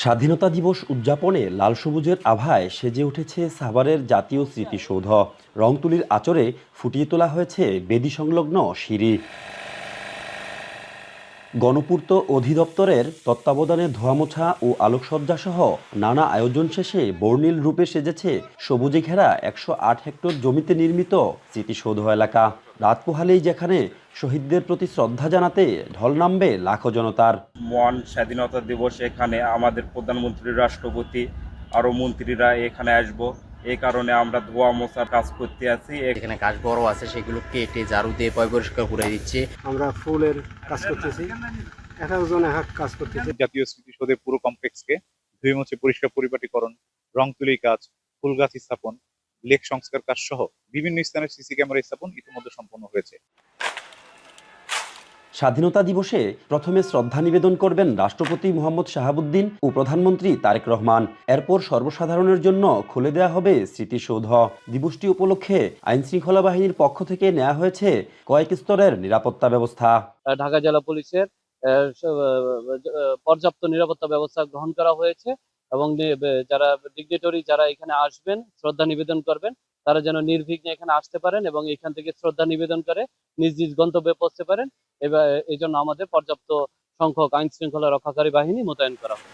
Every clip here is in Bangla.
স্বাধীনতা দিবস উদযাপনে লাল সবুজের আভায় সেজে উঠেছে সাভারের জাতীয় স্মৃতিসৌধ। রংতুলির আঁচড়ে ফুটিয়ে তোলা হয়েছে বেদি সংলগ্ন সিঁড়ি। গণপূর্ত অধিদপ্তরের তত্ত্বাবধানে ধোয়ামোছা ও আলোকসজ্জা সহ নানা আয়োজন শেষে বর্ণিল রূপে সেজেছে সবুজে ঘেরা ১০৮ হেক্টর জমিতে নির্মিত স্মৃতিসৌধ এলাকা। রাত পোহালেই যেখানে শহীদদের প্রতি শ্রদ্ধা জানাতে ঢল নামবে লাখো জনতার। মহান স্বাধীনতা দিবস এখানে আমাদের প্রধানমন্ত্রী, রাষ্ট্রপতি আরও মন্ত্রীরা এখানে আসবো। এই কারণে আমরা ধোয়া মোছার কাজ করতে আছি। এখানে গাছ বড় আছে, সেগুলো কেটে ঝাড়ু দিয়ে পরিষ্কার করে দিচ্ছে। আমরা ফুলের কাজ করতেছি, এক একজন এক এক কাজ করতেছি। জাতীয় স্মৃতিসৌধের পুরো কমপ্লেক্সকে ধুয়ে মুছে পরিষ্কার পরিপাটিকরণ, রং তুলি কাজ, ফুল গাছ স্থাপন, লেক সংস্কার কাজ সহ বিভিন্ন স্থানে সিসি ক্যামেরা স্থাপন ইতিমধ্যে সম্পন্ন হয়েছে। স্বাধীনতা দিবসে প্রথমে শ্রদ্ধা নিবেদন করবেন রাষ্ট্রপতি মোহাম্মদ শাহাবুদ্দিন ও প্রধানমন্ত্রী তারেক রহমান। এরপর সর্বসাধারণের জন্য খুলে দেওয়া হবে স্মৃতিসৌধ। দিবসটি উপলক্ষে আইনশৃঙ্খলা বাহিনীর পক্ষ থেকে নেওয়া হয়েছে কয়েক স্তরের নিরাপত্তা ব্যবস্থা। ঢাকা জেলা পুলিশের পর্যাপ্ত নিরাপত্তা ব্যবস্থা গ্রহণ করা হয়েছে এবং যারা ডিগনিটরি যারা এখানে আসবেন, শ্রদ্ধা নিবেদন করবেন, তারা যেন নির্বিঘ্নে এখানে আসতে পারেন এবং এখান থেকে শ্রদ্ধা নিবেদন করে নিজ নিজ গন্তব্যে পৌঁছতে পারেন। এবার এই জন্য আমাদের পর্যাপ্ত সংখ্যক আইন শৃঙ্খলা রক্ষাকারী বাহিনী মোতায়েন করা হয়।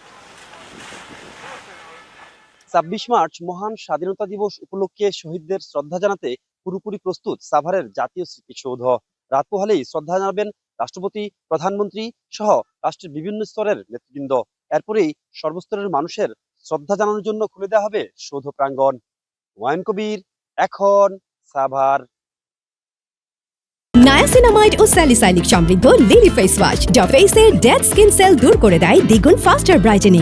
২৬ মার্চ মহান স্বাধীনতা দিবস উপলক্ষে শহীদদের শ্রদ্ধা জানাতে পুরোপুরি প্রস্তুত সাভারের জাতীয় স্মৃতিসৌধ। রাত পোহালেই শ্রদ্ধা জানাবেন রাষ্ট্রপতি, প্রধানমন্ত্রী সহ রাষ্ট্রের বিভিন্ন স্তরের নেতৃবৃন্দ। এরপরেই সর্বস্তরের মানুষের শ্রদ্ধা জানানোর জন্য খুলে দেওয়া হবে সৌধ প্রাঙ্গণ। হুমায়ুন কবির, এখন সাভার। নায়াসিনামাইড ও স্যালিসাইলিক সমৃদ্ধ লিলি ফেস ওয়াশ যা ফেসের ডেড স্কিন সেল দূর করে দেয় দ্বিগুণ ফাস্টার ব্রাইটেনিং।